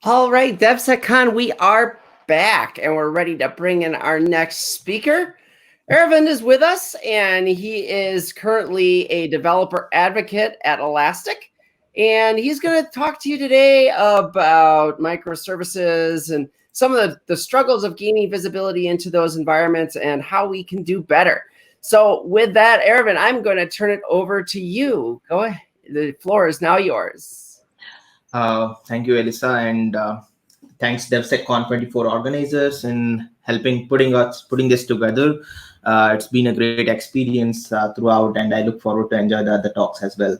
All right, DevSecCon, we are back and we're ready to bring in our next speaker. Aravind is with us and he is currently a developer advocate at Elastic. And he's going to talk to you today about microservices and some of the struggles of gaining visibility into those environments and how we can do better. So with that, Aravind, I'm going to turn it over to you. Go ahead. The floor is now yours. Thank you, Elisa, and thanks DevSecCon 24 organizers in helping putting this together. It's been a great experience throughout, and I look forward to enjoy the other talks as well.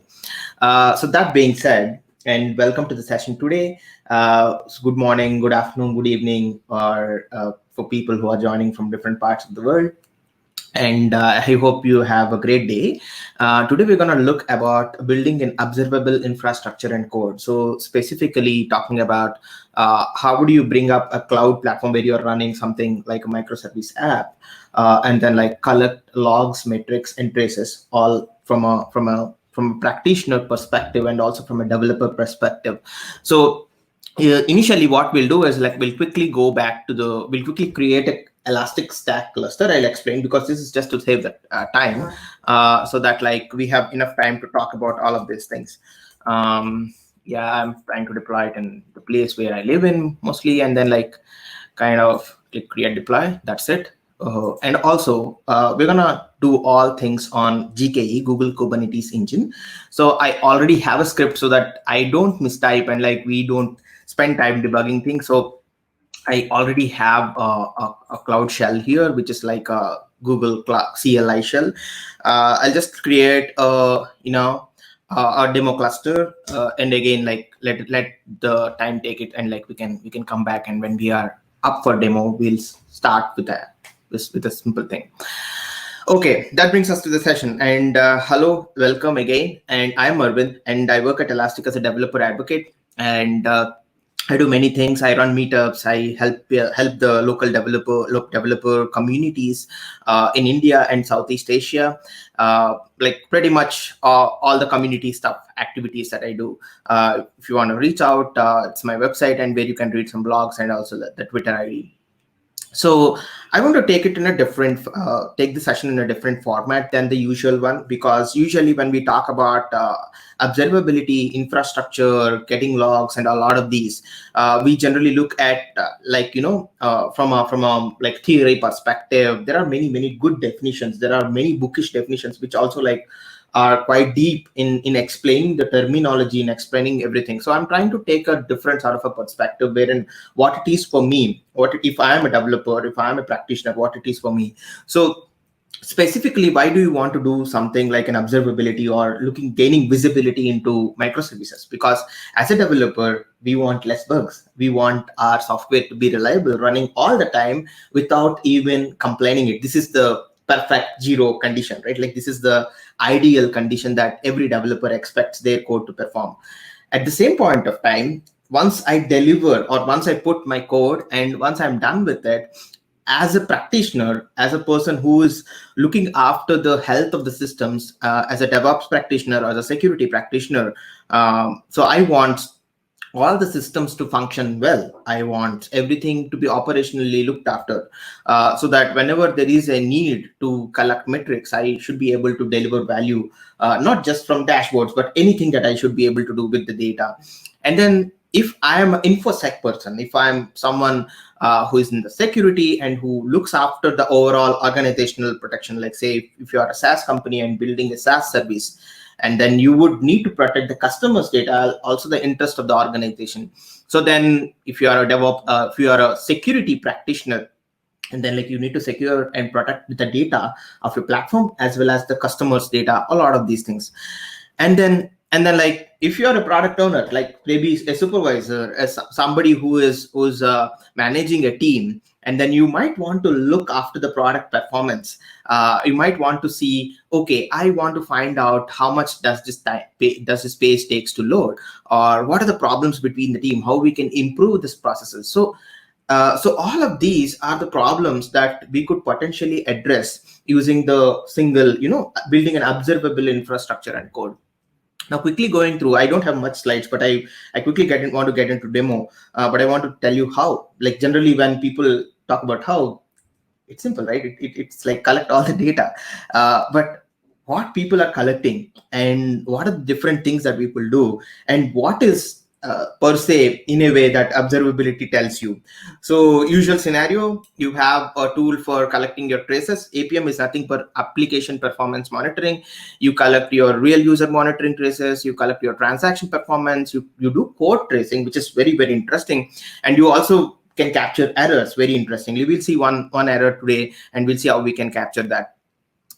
So that being said, and welcome to the session today. So good morning, good afternoon, good evening, or for people who are joining from different parts of the world. And I hope you have a great day. Today, we're going to look about building an observable infrastructure and code. So specifically talking about how would you bring up a cloud platform where you're running something like a microservice app, and then like collect logs, metrics, and traces, all from a practitioner perspective and also from a developer perspective. So initially, what we'll do is we'll quickly create a Elastic Stack cluster. I'll explain because this is just to save that time, so that we have enough time to talk about all of these things. Yeah, I'm trying to deploy it in the place where I live in mostly, and then kind of click create deploy. That's it. And also, we're gonna do all things on GKE, Google Kubernetes Engine. So I already have a script so that I don't mistype and we don't spend time debugging things. So I already have a cloud shell here, which is like a Google CLI shell. I'll just create a demo cluster, and again let the time take it, and we can come back, and when we are up for demo, we'll start with a simple thing. Okay, that brings us to the session. And hello, welcome again. And I'm Aravind, and I work at Elastic as a developer advocate. And I do many things. I run meetups. I help the local developer communities in India and Southeast Asia. Pretty much all the community stuff activities that I do. If you want to reach out, it's my website, and where you can read some blogs and also the Twitter ID. So I want to take the session in a different format than the usual one, because usually when we talk about observability, infrastructure, getting logs, and a lot of these, we generally look at from a theory perspective. There are many good definitions. There are many bookish definitions which also are quite deep in explaining the terminology and explaining everything. So I'm trying to take a different sort of a perspective wherein what it is for me, if I am a developer, if I am a practitioner, what it is for me. So specifically, why do you want to do something like an observability or gaining visibility into microservices? Because as a developer, we want less bugs. We want our software to be reliable, running all the time without even complaining it. This is the perfect zero condition, right? This is the ideal condition that every developer expects their code to perform. At the same point of time, once I deliver, or once I put my code, and once I'm done with it, as a practitioner, as a person who is looking after the health of the systems, as a DevOps practitioner or as a security practitioner, so I want all the systems to function well. I want everything to be operationally looked after, so that whenever there is a need to collect metrics, I should be able to deliver value, not just from dashboards, but anything that I should be able to do with the data. And then if I am an InfoSec person, if I'm someone who is in the security and who looks after the overall organizational protection, say if you are a SaaS company and building a SaaS service, and then you would need to protect the customer's data, also the interest of the organization. So then if you are a DevOps, if you are a security practitioner, and then you need to secure and protect the data of your platform as well as the customer's data, a lot of these things. And then if you are a product owner, maybe a supervisor, as somebody who's managing a team, and then you might want to look after the product performance. You might want to see, okay, I want to find out how much does this page takes to load, or what are the problems between the team, how we can improve this processes. So all of these are the problems that we could potentially address using the single, building an observable infrastructure and code. Now, quickly going through, I don't have much slides, but I quickly want to get into demo. But I want to tell you how. Like generally, when people talk about how, it's simple, right? It's like collect all the data. But what people are collecting and what are the different things that people do and what is per se in a way that observability tells you. So usual scenario, you have a tool for collecting your traces. APM is nothing but application performance monitoring. You collect your real user monitoring traces, you collect your transaction performance, you do code tracing, which is very, very interesting. And you also can capture errors very interestingly. We'll see one error today, and we'll see how we can capture that.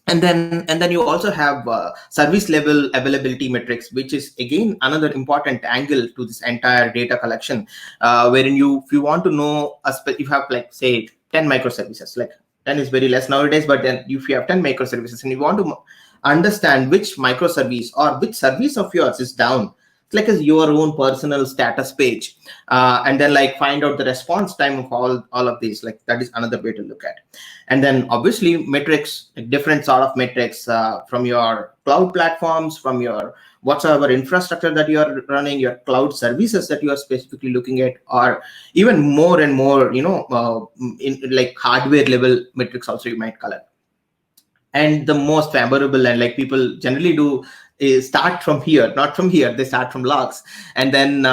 And then you also have service level availability metrics, which is again another important angle to this entire data collection, wherein if you want to know you have like say 10 microservices, like 10 is very less nowadays, but then if you have 10 microservices and you want to understand which microservice or which service of yours is down, it's like your own personal status page, and then like find out the response time of all of these. Like that is another way to look at. And then obviously metrics, like different sort of metrics from your cloud platforms, from your whatsoever infrastructure that you are running, your cloud services that you are specifically looking at, or even more and more, in like hardware level metrics also you might collect. And the most favorable and like people generally do is start from here, not from here, they start from logs. And then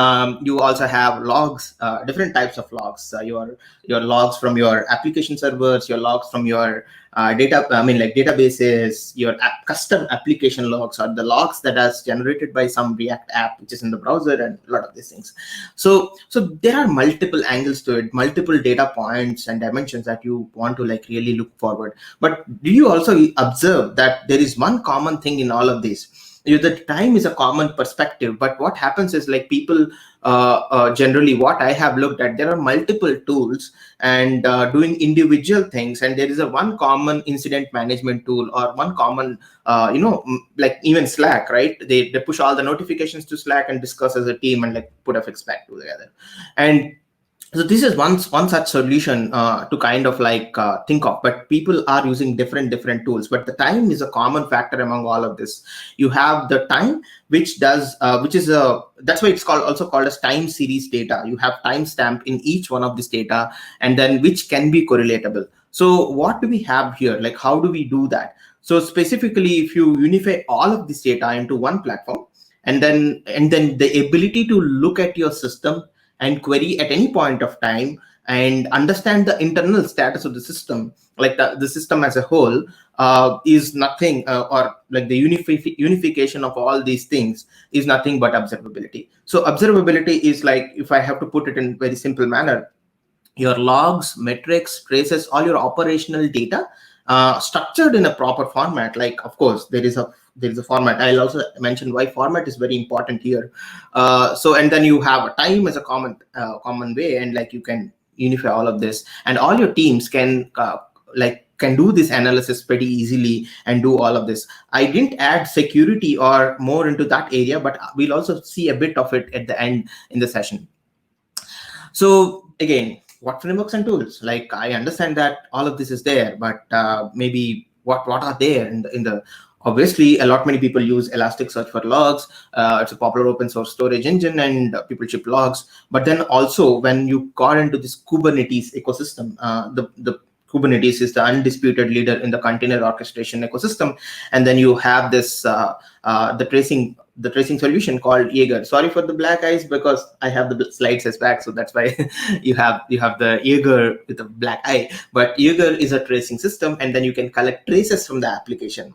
you also have logs, different types of logs, your logs from your application servers, your logs from your databases, your custom application logs, or the logs that are generated by some React app which is in the browser, and a lot of these things. So there are multiple angles to it, multiple data points and dimensions that you want to like really look forward. But do you also observe that there is one common thing in all of this? The time is a common perspective, but what happens is like people generally, what I have looked at, there are multiple tools and doing individual things, and there is a one common incident management tool or one common like even Slack, right? They push all the notifications to Slack and discuss as a team and like put a fix back together. And so this is one such solution to kind of like think of, but people are using different tools. But the time is a common factor among all of this. You have the time, which is that's why it's also called as time series data. You have timestamp in each one of this data, and then which can be correlatable. So what do we have here? Like how do we do that? So specifically, if you unify all of this data into one platform, and then the ability to look at your system and query at any point of time and understand the internal status of the system, like the system as a whole, is nothing, or like the unification of all these things is nothing but observability. So observability is like, if I have to put it in very simple manner, your logs, metrics, traces, all your operational data structured in a proper format. Like, of course, there is a format. I'll also mention why format is very important here. And then you have a time as a common way, and like you can unify all of this, and all your teams can do this analysis pretty easily and do all of this. I didn't add security or more into that area, but we'll also see a bit of it at the end in the session. So again, what frameworks and tools? Like I understand that all of this is there, but maybe what are there in the obviously many people use Elasticsearch for logs. It's a popular open source storage engine, and people ship logs. But then also when you got into this Kubernetes ecosystem, the Kubernetes is the undisputed leader in the container orchestration ecosystem, and then you have this the tracing solution called Jaeger. Sorry for the black eyes, because I have the slides as back, so that's why you have the Jaeger with a black eye. But Jaeger is a tracing system, and then you can collect traces from the application.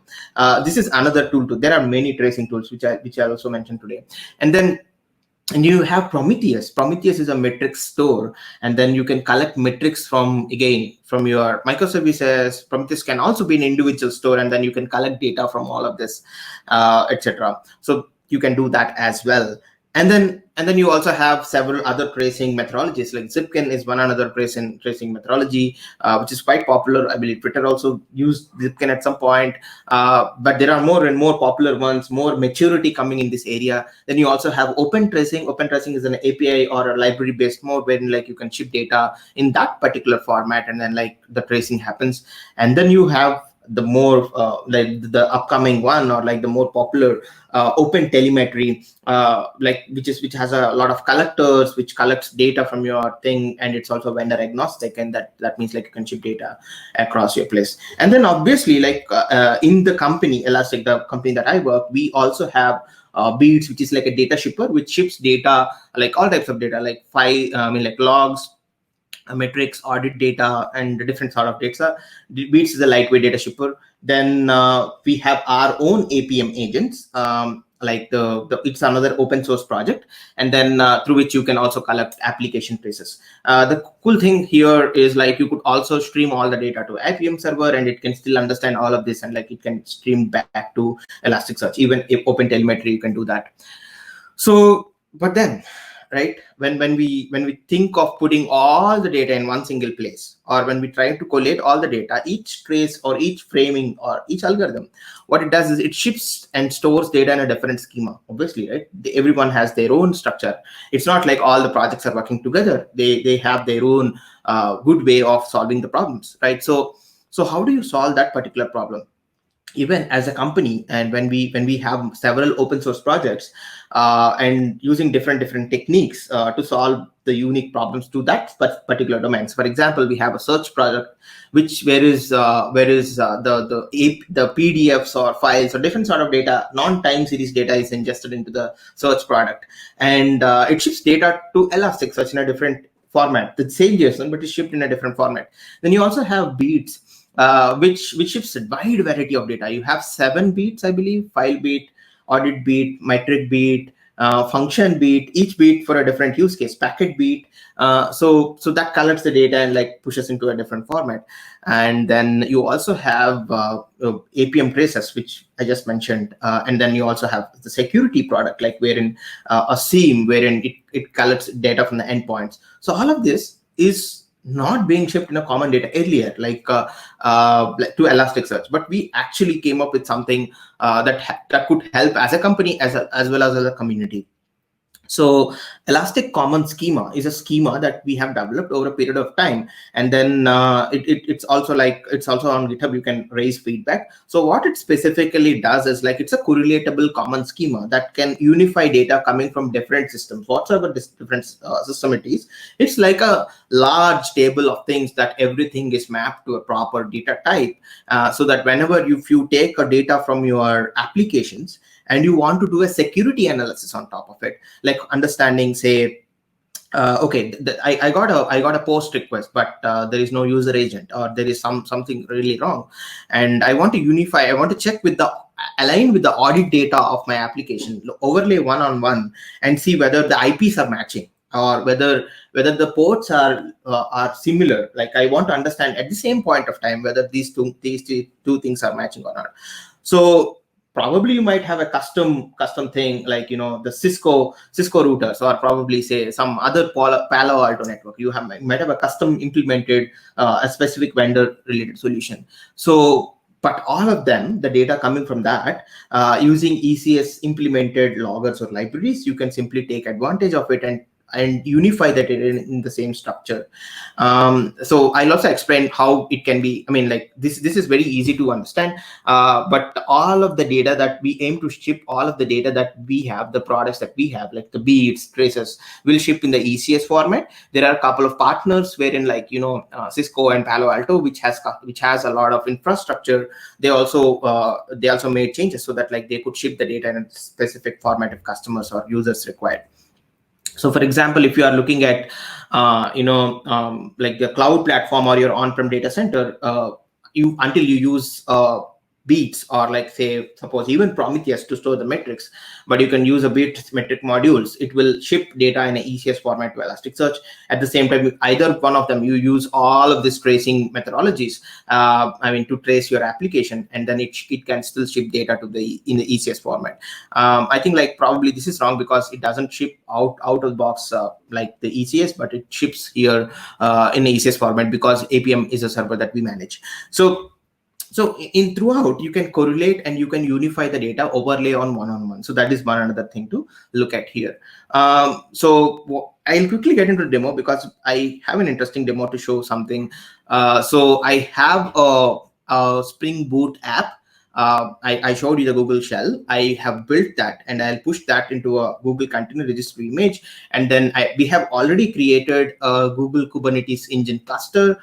This is another tool too. There are many tracing tools which I also mentioned today. And you have Prometheus. Prometheus is a metrics store, and then you can collect metrics from your microservices. Prometheus can also be an individual store, and then you can collect data from all of this, etc. So you can do that as well. And then you also have several other tracing methodologies, like Zipkin is one another tracing methodology, which is quite popular. I believe Twitter also used Zipkin at some point, but there are more and more popular ones, more maturity coming in this area. Then you also have open tracing. Open tracing is an API or a library based mode, wherein like you can ship data in that particular format, and then like the tracing happens. And then you have the more like the upcoming one, or like the more popular open telemetry, which has a lot of collectors, which collects data from your thing, and it's also vendor agnostic, and that means like you can ship data across your place. And then obviously, like in the company Elastic, the company that I work, we also have Beats, which is like a data shipper, which ships data, like all types of data, like like logs, metrics, audit data, and the different sort of data. Beats is a lightweight data shipper. Then we have our own APM agents, like it's another open source project, and then through which you can also collect application traces. The cool thing here is like you could also stream all the data to APM server, and it can still understand all of this, and like it can stream back to Elasticsearch. Even if open telemetry, you can do that. So, but then, right, when we think of putting all the data in one single place, or when we try to collate all the data, each trace or each framing or each algorithm, what it does is it ships and stores data in a different schema. Obviously, right, everyone has their own structure. It's not like all the projects are working together. They have their own good way of solving the problems, right? So how do you solve that particular problem? Even as a company, and when we have several open source projects, and using different techniques to solve the unique problems to that particular domains. For example, we have a search project, where is the PDFs or files or different sort of data, non-time series data is ingested into the search product, and it ships data to Elasticsearch in a different format, the same JSON, but it's shipped in a different format. Then you also have Beats, which ships a wide variety of data. You have 7 beats, I believe: file beat, audit beat, metric beat, function beat, each beat for a different use case, packet beat. So that collects the data and like pushes into a different format. And then you also have APM traces, which I just mentioned. And then you also have the security product, like wherein a SIEM, wherein it collects data from the endpoints. So all of this is not being shipped in a common data earlier, like to Elasticsearch, but we actually came up with something that could help as a company, as well as a community. So Elastic Common Schema is a schema that we have developed over a period of time, and then it's also on GitHub. You can raise feedback. So what it specifically does is like it's a correlatable common schema that can unify data coming from different systems, whatsoever this different system it is. It's like a large table of things that everything is mapped to a proper data type, so that whenever you take a data from your applications and you want to do a security analysis on top of it, like understanding, say, okay, I got a post request, but there is no user agent, or there is something really wrong, and I want to unify. I want to check align with the audit data of my application, overlay one-on-one, and see whether the IPs are matching, or whether the ports are similar. Like I want to understand at the same point of time whether these two things are matching or not. So probably you might have a custom thing, like the Cisco routers, or probably say some other Palo Alto network. You might have a custom implemented a specific vendor related solution. So, but all of them, the data coming from that, using ECS implemented loggers or libraries, you can simply take advantage of it and unify that data in the same structure. So I'll also explain how it can be. I mean, like this is very easy to understand, but all of the data that we aim to ship, all of the data that we have, the products that we have, like the beats, traces, will ship in the ECS format. There are a couple of partners wherein, like Cisco and Palo Alto, which has a lot of infrastructure. They also made changes so that like they could ship the data in a specific format if customers or users required. So, for example, if you are looking at, like the cloud platform or your on-prem data center, until you use Beats, or like say, suppose even Prometheus to store the metrics, but you can use a Beats metric modules. It will ship data in an ECS format to Elasticsearch. At the same time, either one of them, you use all of these tracing methodologies, to trace your application, and then it can still ship data in the ECS format. I think like probably this is wrong because it doesn't ship out of the box like the ECS, but it ships here in the ECS format because APM is a server that we manage. So in throughout, you can correlate and you can unify the data, overlay on one-on-one. So that is one another thing to look at here. So I'll quickly get into the demo because I have an interesting demo to show something. So I have a a Spring Boot app. I showed you the Google shell. I have built that, and I'll push that into a Google container registry image. And then we have already created a Google Kubernetes engine cluster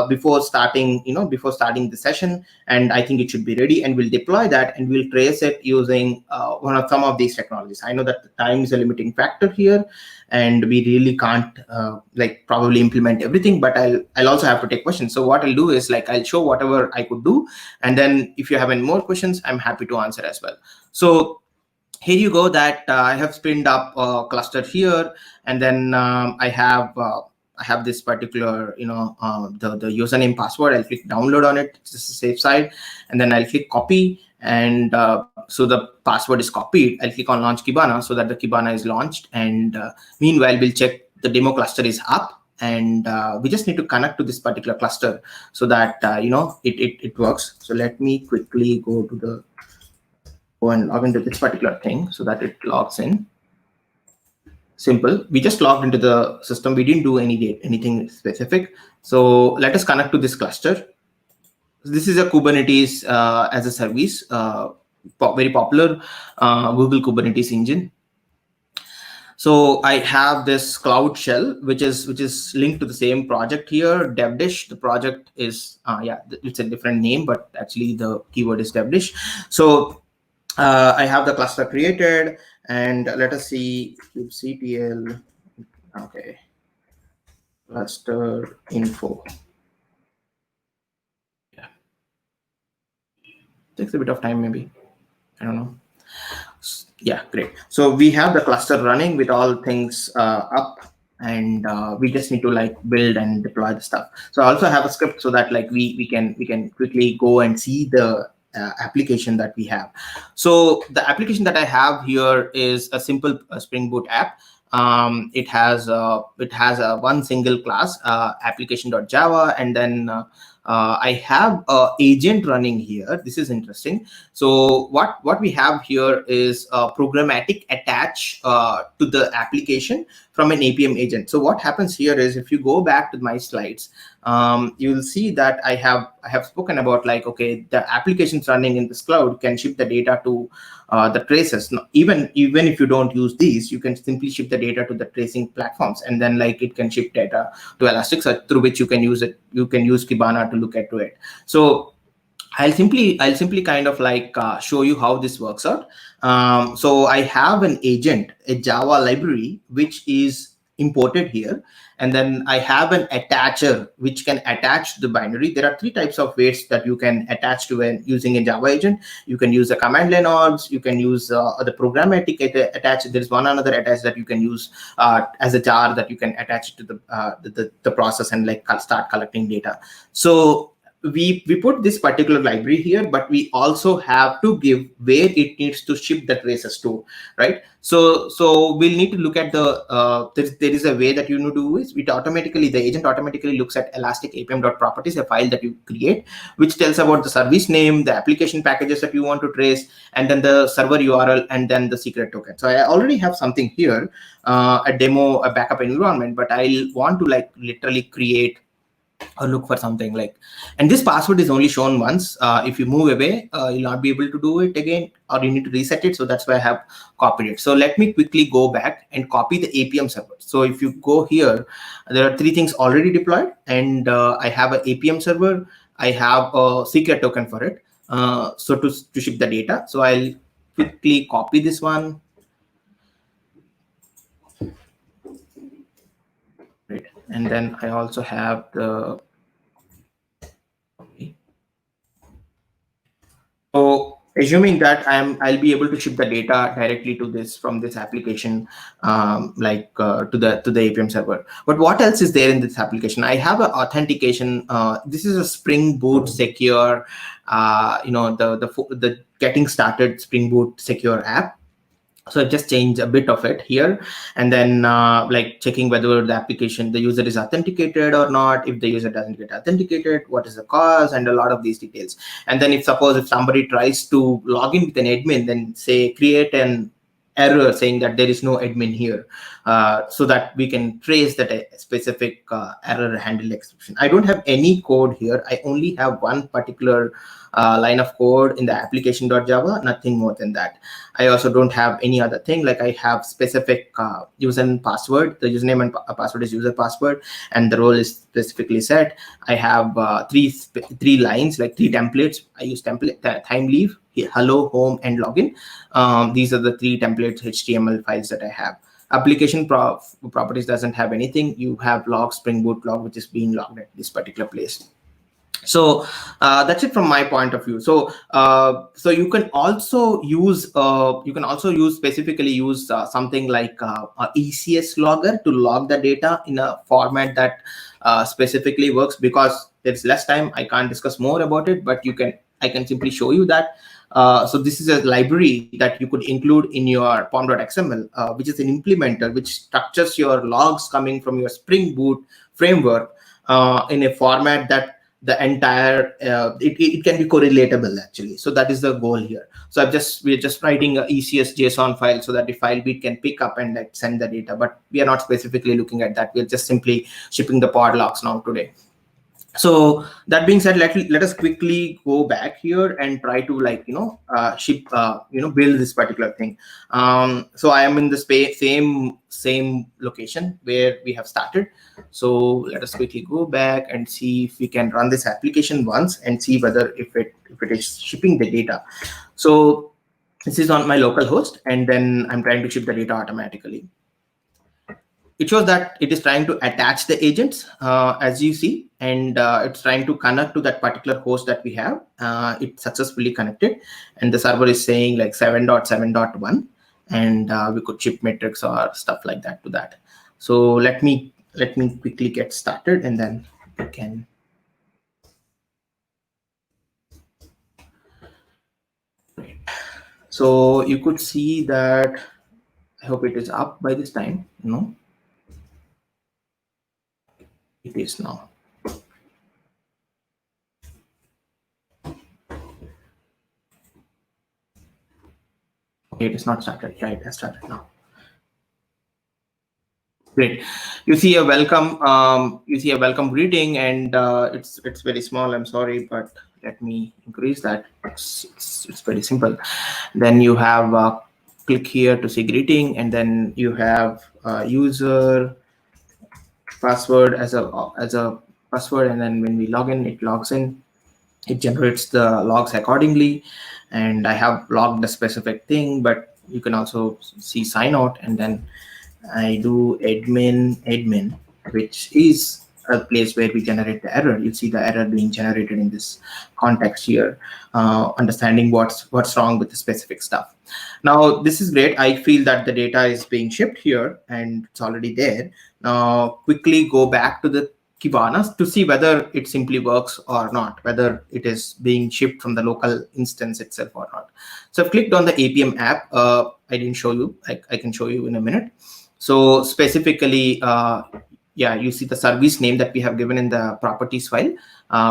before starting the session. And I think it should be ready, and we'll deploy that, and we'll trace it using some of these technologies. I know that the time is a limiting factor here, and we really can't probably implement everything, but I'll also have to take questions. So what I'll do is I'll show whatever I could do, and then if you have any more questions, I'm happy to answer as well. So here you go, that I have spinned up a cluster here, and then I have this particular, the username password. I'll click download on it. It's a safe side, and then I'll click copy, and so the password is copied. I'll click on launch Kibana so that the Kibana is launched, and meanwhile we'll check the demo cluster is up, and we just need to connect to this particular cluster so that it works. So let me quickly go and log into this particular thing so that it logs in. Simple. We just logged into the system. We didn't do anything specific. So let us connect to this cluster. This is a Kubernetes as a service, very popular Google Kubernetes engine. So I have this cloud shell, which is linked to the same project here, DevDish. The project is it's a different name, but actually the keyword is DevDish. So I have the cluster created, and let us see kubectl. Okay, cluster info. Yeah, takes a bit of time, maybe. I don't know. Yeah, great. So we have the cluster running with all things up, and we just need to build and deploy the stuff. So I also have a script so that we can quickly go and see the application that we have. So the application that I have here is a simple Spring Boot app. It has a one single class, application.java, and then I have an agent running here. This is interesting. So what we have here is a programmatic attach to the application from an APM agent. So what happens here is, if you go back to my slides, you will see that I have spoken about okay, the applications running in this cloud can ship the data to the traces. Now, even if you don't use these, you can simply ship the data to the tracing platforms, and then it can ship data to Elasticsearch, through which you can use it. You can use Kibana to look into it. So I'll simply kind of show you how this works out. So I have an agent, a Java library, which is imported here, and then I have an attacher which can attach the binary. There are three types of ways that you can attach to using a Java agent. You can use the command line orbs, you can use the programmatic attach. There is one another attach that you can use as a jar that you can attach to the process and start collecting data. So we put this particular library here, but we also have to give where it needs to ship the traces to, right? So we'll need to look at the there is a way that you need to do is the agent automatically looks at elastic apm.properties, a file that you create, which tells about the service name, the application packages that you want to trace, and then the server URL, and then the secret token. So I already have something here, a demo, a backup environment, but I want to literally create or look for something and this password is only shown once. If you move away, you'll not be able to do it again, or you need to reset it. So that's why I have copied it. So let me quickly go back and copy the APM server. So if you go here, there are three things already deployed, and I have an APM server. I have a secret token for it, so to ship the data. So I'll quickly copy this one. Right. And then I also have the so assuming that I'll be able to ship the data directly to this from this application, to the APM server. But what else is there in this application? I have an authentication. This is a Spring Boot secure, the getting started Spring Boot secure app. So I just change a bit of it here, and then checking whether the user is authenticated or not. If the user doesn't get authenticated, what is the cause, and a lot of these details. And then if somebody tries to log in with an admin, then say create an error saying that there is no admin here. so that we can trace that specific error handle exception. I don't have any code here. I only have one particular line of code in the application.java, nothing more than that. I also don't have any other thing. Like I have specific user and password. The username and password is user password, and the role is specifically set. I have three lines, like 3 templates. I use template time leave, hello, home, and login. These are the 3 templates HTML files that I have. Application properties doesn't have anything. You have log, Spring Boot log, which is being logged at this particular place. So that's it from my point of view. So you can also use specifically use something like a ECS logger to log the data in a format that specifically works. Because there's less time, I can't discuss more about it, but I can simply show you that. So this is a library that you could include in your pom.xml, which is an implementer which structures your logs coming from your Spring Boot framework in a format that the entire it can be correlatable actually. So that is the goal here. So we're just writing a ECS JSON file so that the file bit can pick up and like send the data, but we are not specifically looking at that. We're just simply shipping the pod logs now today. So that being said, let us quickly go back here and try to ship build this particular thing. So I am in the same location where we have started. So let us quickly go back and see if we can run this application once and see whether if it is shipping the data. So this is on my local host, and then I'm trying to ship the data automatically. It shows that it is trying to attach the agents, as you see, and it's trying to connect to that particular host that we have. It successfully connected, and the server is saying like 7.7.1, and we could ship metrics or stuff like that to that. So let me quickly get started, and then we can. So you could see that. I hope it is up by this time. No. It is now. Okay, it is not started. Yeah, it has started now. Great. You see a welcome. You see a welcome greeting, and it's very small. I'm sorry, but let me increase that. It's very simple. Then you have click here to see greeting, and then you have user password as a password, and then when we log in, it logs in. It generates the logs accordingly, and I have logged a specific thing, but you can also see sign out, and then I do admin, which is a place where we generate the error. You see the error being generated in this context here, understanding what's wrong with the specific stuff. Now this is great. I feel that the data is being shipped here and it's already there. Now quickly go back to the Kibana to see whether it simply works or not, whether it is being shipped from the local instance itself or not. So I've clicked on the APM app. I didn't show you. I can show you in a minute. So specifically, yeah, you see the service name that we have given in the properties file,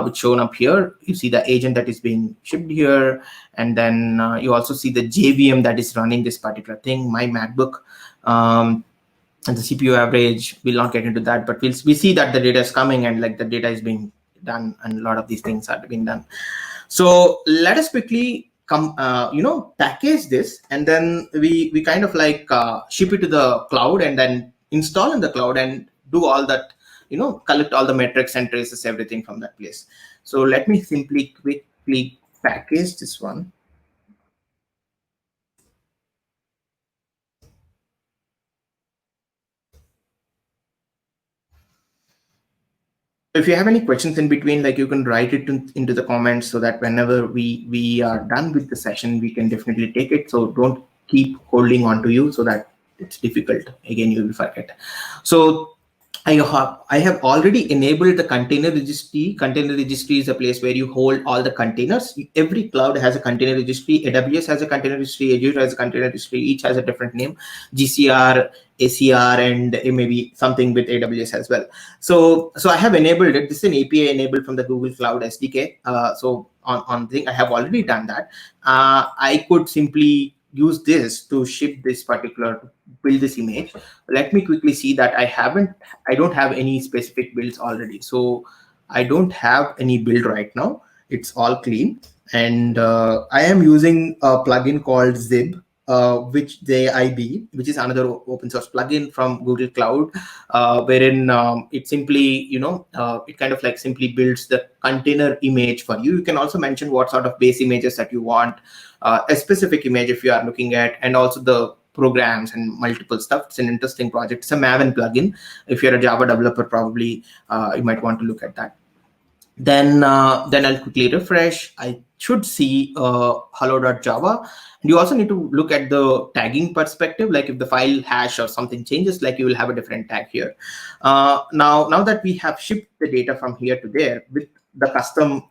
which shown up here. You see the agent that is being shipped here, and then you also see the JVM that is running this particular thing, my MacBook. And the CPU average, we'll not get into that, but we see that the data is coming and like the data is being done, and a lot of these things are being done. So let us quickly package this, and then we kind of like ship it to the cloud, and then install in the cloud and do all that, collect all the metrics and traces everything from that place. So let me simply quickly package this one. If you have any questions in between, like you can write it into the comments, so that whenever we are done with the session, we can definitely take it. So don't keep holding on to you so that it's difficult. Again, you will forget. So I have already enabled the container registry. Container registry is a place where you hold all the containers. Every cloud has a container registry. AWS has a container registry. Azure has a container registry. Each has a different name. GCR, ACR, and maybe something with AWS as well. So I have enabled it. This is an API enabled from the Google Cloud SDK. So on thing, I have already done that. I could simply use this to ship this particular build this image. Let me quickly see that I don't have any specific builds already. So I don't have any build right now. It's all clean. And I am using a plugin called Zib, which which is another open source plugin from Google Cloud, wherein it simply, it kind of like simply builds the container image for you. You can also mention what sort of base images that you want, a specific image if you are looking at, and also the programs and multiple stuff. It's an interesting project. It's a Maven plugin. If you're a Java developer, probably you might want to look at that. Then I'll quickly refresh. I should see hello.java. And you also need to look at the tagging perspective. Like if the file hash or something changes, like you will have a different tag here. Now that we have shipped the data from here to there with the custom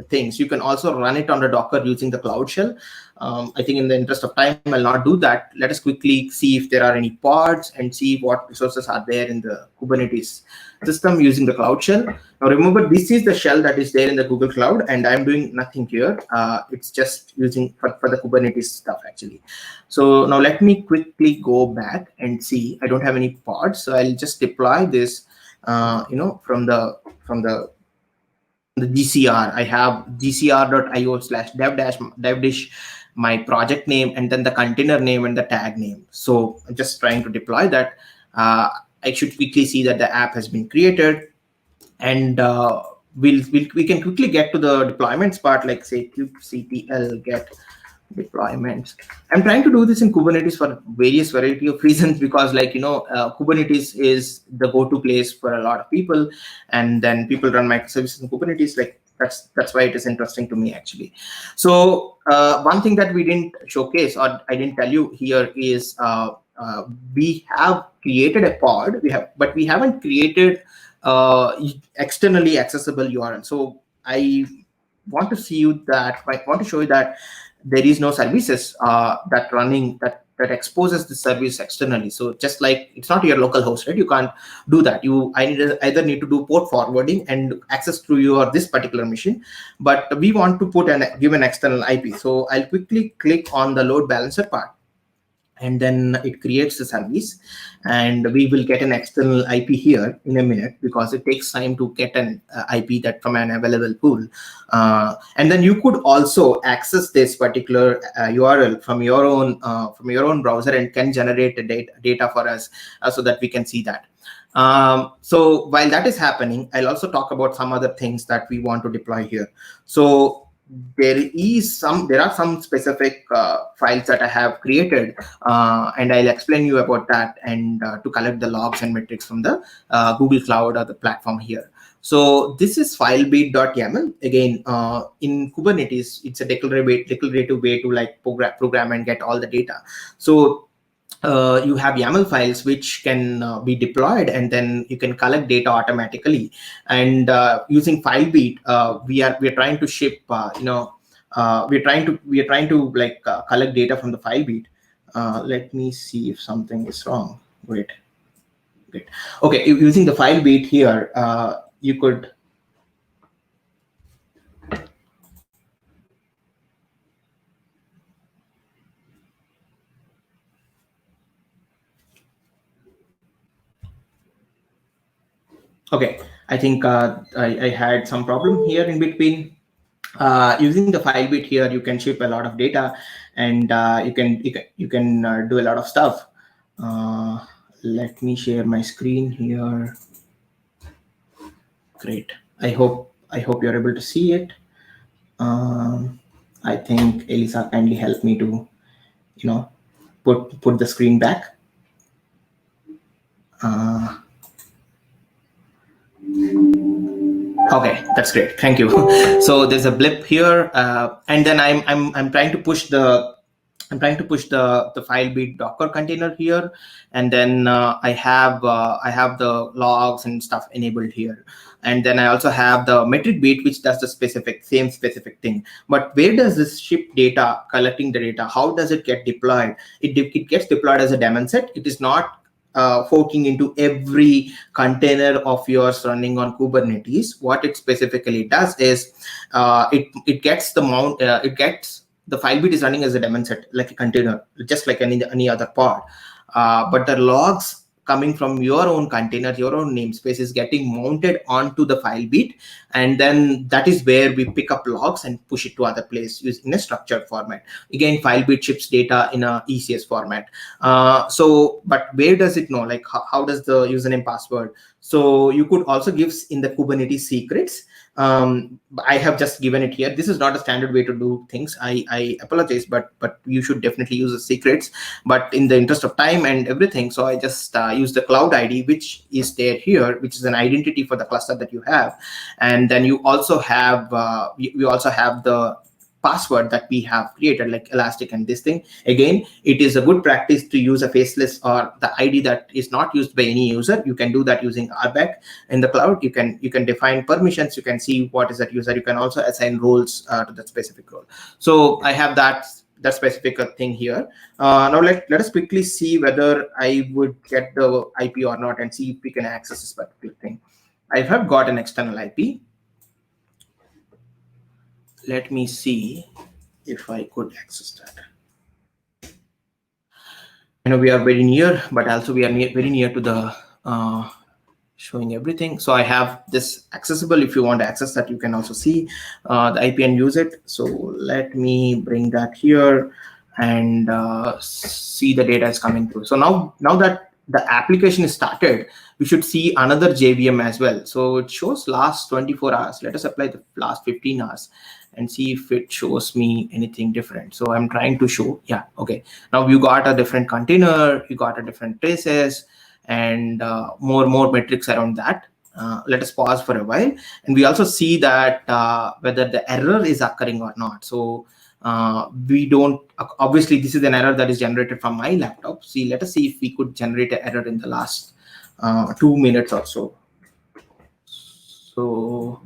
things, you can also run it on the Docker using the Cloud Shell. I think in the interest of time, I'll not do that. Let us quickly see if there are any pods and see what resources are there in the Kubernetes system using the Cloud Shell. Now remember, this is the shell that is there in the Google Cloud, and I'm doing nothing here. It's just using for the Kubernetes stuff actually. So now let me quickly go back and see. I don't have any pods, so I'll just deploy this. From the GCR, I have gcr.io/dev-dish, my project name, and then the container name and the tag name. So I'm just trying to deploy that. I should quickly see that the app has been created, and we can quickly get to the deployments part, like say kubectl get deployments. I'm trying to do this in Kubernetes for various variety of reasons, because Kubernetes is the go-to place for a lot of people, and then people run microservices in Kubernetes. Like that's why it is interesting to me actually. So one thing that we didn't showcase, or I didn't tell you here, is we have created a pod. But we haven't created externally accessible URL. So I want to show you that there is no services that exposes the service externally. So just like it's not your local host, right? You can't do that. I either need to do port forwarding and access through this particular machine, but we want to give an external IP. So I'll quickly click on the load balancer part, and then it creates the service, and we will get an external IP here in a minute, because it takes time to get an IP that from an available pool. And then you could also access this particular URL from your own browser, and can generate the data for us so that we can see that. So while that is happening, I'll also talk about some other things that we want to deploy here. So there are some specific files that I have created, and I'll explain you about that, and to collect the logs and metrics from the Google Cloud or the platform here. So this is filebeat.yaml. Again, in Kubernetes, it's a declarative way to like program and get all the data. So you have YAML files which can be deployed, and then you can collect data automatically. And using FileBeat, we are trying to ship. We're trying to collect data from the FileBeat. Let me see if something is wrong. Great. Okay, using the FileBeat here, you could. Okay, I think I had some problem here in between. Using the FileBeat here, you can ship a lot of data, and you can do a lot of stuff. Let me share my screen here. Great. I hope you're able to see it. I think Elisa kindly helped me to, put the screen back. Okay, that's great. Thank you. So there's a blip here, and then I'm trying to push the FileBeat Docker container here, and then I have the logs and stuff enabled here, and then I also have the metric beat, which does the same specific thing. But where does this ship data, collecting the data? How does it get deployed? It gets deployed as a daemon set. It is not forking into every container of yours running on Kubernetes. What it specifically does is it gets the FileBeat is running as a daemon set, like a container, just like any other pod. but the logs coming from your own container, your own namespace is getting mounted onto the file beat, and then that is where we pick up logs and push it to other place in a structured format. Again, file beat ships data in a ECS format. But where does it know? Like how does the username password? So you could also give in the Kubernetes secrets. I have just given it here. This is not a standard way to do things. I apologize, but you should definitely use the secrets. But in the interest of time and everything, so I just use the cloud ID, which is there here, which is an identity for the cluster that you have, and then you also have we also have the password that we have created, like Elastic and this thing. Again, it is a good practice to use a faceless or the ID that is not used by any user. You can do that using RBAC in the cloud. You can define permissions. You can see what is that user. You can also assign roles to that specific role. So I have that specific thing here. Now let us quickly see whether I would get the IP or not, and see if we can access this particular thing. I have got an external IP. Let me see if I could access that. I know we are very near, but also we are very near to the showing everything. So I have this accessible. If you want to access that, you can also see the IP and use it. So let me bring that here and see the data is coming through. So now that the application is started, we should see another JVM as well. So it shows last 24 hours. Let us apply the last 15 hours and see if it shows me anything different. So I'm trying to show, yeah, okay. Now you got a different container, you got a different traces, and more metrics around that. Let us pause for a while, and we also see that whether the error is occurring or not. So we don't, obviously this is an error that is generated from my laptop. See, let us see if we could generate an error in the last 2 minutes or so. So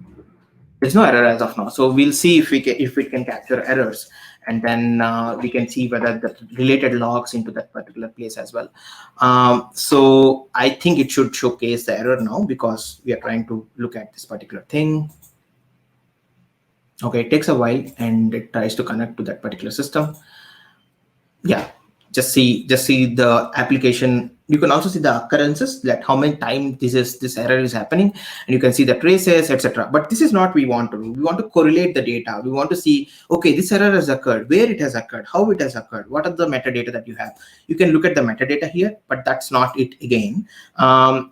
there's no error as of now. So we'll see if we can capture errors, and then we can see whether the related logs into that particular place as well. So I think it should showcase the error now, because we are trying to look at this particular thing. Okay, it takes a while and it tries to connect to that particular system. Yeah, just see the application. You can also see the occurrences, that how many times this error is happening, and you can see the traces, etc. But this is not what we want to do. We want to correlate the data. We want to see, okay, this error has occurred, where it has occurred, how it has occurred, what are the metadata that you have. You can look at the metadata here, but that's not it again.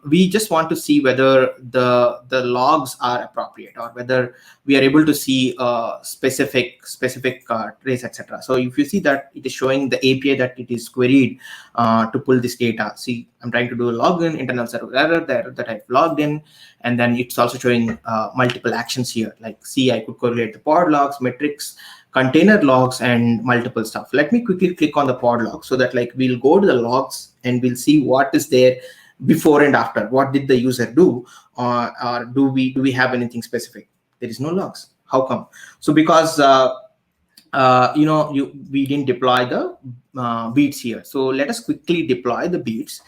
We just want to see whether the logs are appropriate, or whether we are able to see specific trace, etc. So if you see that it is showing the API that it is queried to pull this data. See, I'm trying to do a login, internal server error, the error that I've logged in, and then it's also showing multiple actions here. Like, see, I could correlate the pod logs, metrics, container logs, and multiple stuff. Let me quickly click on the pod log, so that like we'll go to the logs and we'll see what is there before and after. What did the user do, or do we have anything specific? There is no logs. How come? So because we didn't deploy the beats here. So let us quickly deploy the beats.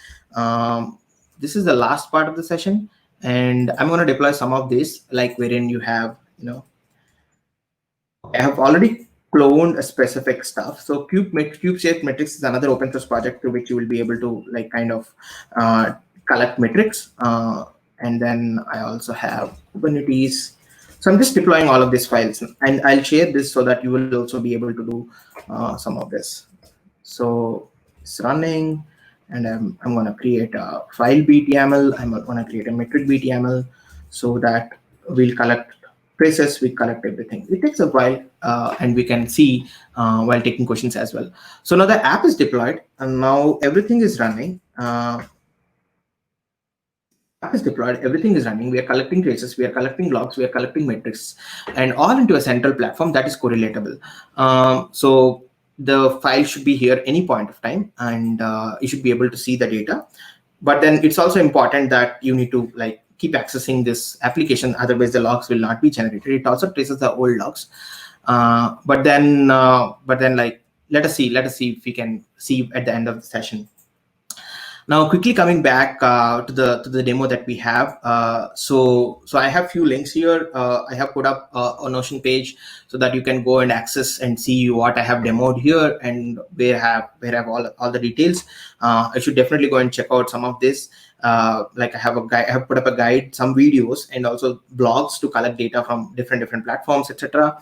This is the last part of the session, and I'm going to deploy some of this, like wherein you have, I have already cloned a specific stuff. So cube-shaped metrics is another open source project through which you will be able to like kind of collect metrics. And then I also have Kubernetes. So I'm just deploying all of these files, and I'll share this so that you will also be able to do some of this. So it's running, and I'm going to create a file beat YAML. I'm going to create a metric beat YAML, so that we'll collect traces, we collect everything. It takes a while, and we can see while taking questions as well. So now the app is deployed, and now everything is running. App is deployed, everything is running. We are collecting traces, we are collecting logs, we are collecting metrics, and all into a central platform that is correlatable. So the file should be here any point of time, and you should be able to see the data. But then it's also important that you need to like keep accessing this application, otherwise the logs will not be generated. It also traces the old logs. But then like let us see if we can see at the end of the session. Now, quickly coming back to the demo that we have. So I have few links here. I have put up a Notion page so that you can go and access and see what I have demoed here and where I have all the details. I should definitely go and check out some of this. Like I have put up a guide, some videos, and also blogs to collect data from different platforms, etc.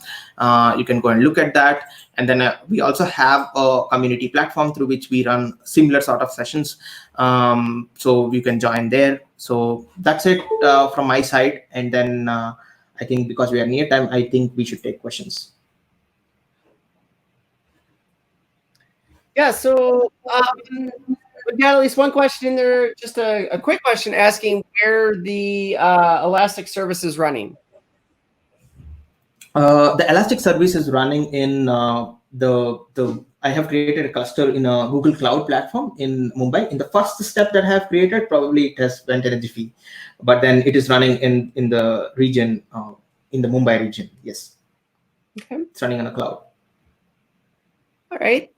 You can go and look at that. And then we also have a community platform through which we run similar sort of sessions. So you can join there. So that's it from my side. And then I think because we are near time, I think we should take questions. Yeah, so we've got at least one question in there, just a quick question asking where the Elastic service is running. The Elastic service is running in I have created a cluster in a Google Cloud platform in Mumbai. In the first step that I have created, probably it has went in a jiffy, but then it is running in the region, in the Mumbai region. Yes. Okay. It's running on a cloud. All right.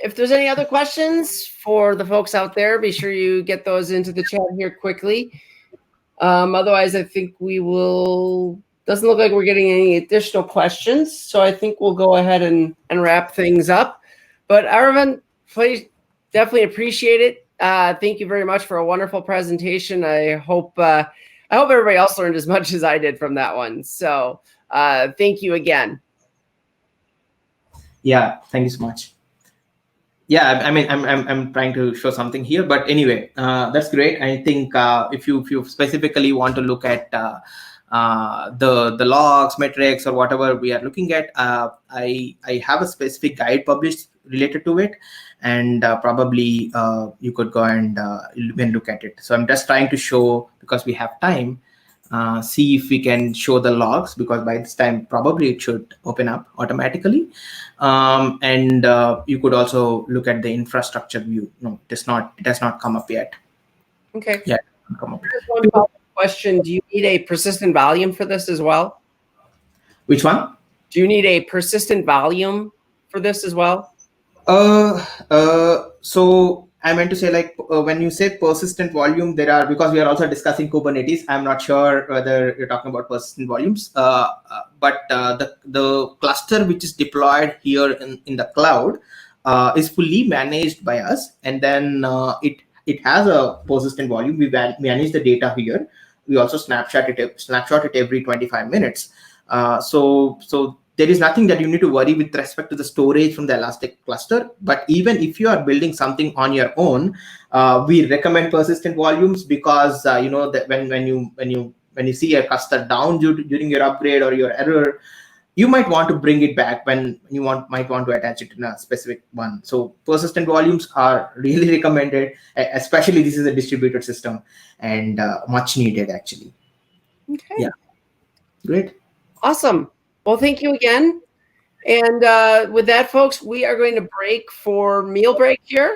If there's any other questions for the folks out there, be sure you get those into the chat here quickly. Otherwise, I think we will. Doesn't look like we're getting any additional questions, so I think we'll go ahead and wrap things up. But Aravind, please, definitely appreciate it. Thank you very much for a wonderful presentation. I hope everybody else learned as much as I did from that one. So thank you again. Yeah, thank you so much. Yeah, I mean, I'm trying to show something here, but anyway, that's great. I think if you specifically want to look at the logs, metrics, or whatever we are looking at, I have a specific guide published related to it, and probably you could go and look at it. So I'm just trying to show, because we have time, see if we can show the logs, because by this time probably it should open up automatically. And you could also look at the infrastructure view. No, it has not come up yet. Okay. Yeah, come up. Here's one follow-up question. Do you need a persistent volume for this as well? Which one? Do you need a persistent volume for this as well? So I meant to say, like, when you say persistent volume, because we are also discussing Kubernetes, I'm not sure whether you're talking about persistent volumes, but the cluster which is deployed here in the cloud is fully managed by us, and then it has a persistent volume. We manage the data here. We also snapshot it every 25 minutes. So there is nothing that you need to worry with respect to the storage from the Elastic cluster. But even if you are building something on your own, we recommend persistent volumes, because you know that when you see a cluster down during your upgrade or your error, you might want to bring it back when you might want to attach it in a specific one. So persistent volumes are really recommended, especially this is a distributed system, and much needed actually. Okay. Yeah. Great. Awesome. Well, thank you again. And with that, folks, we are going to break for meal break here.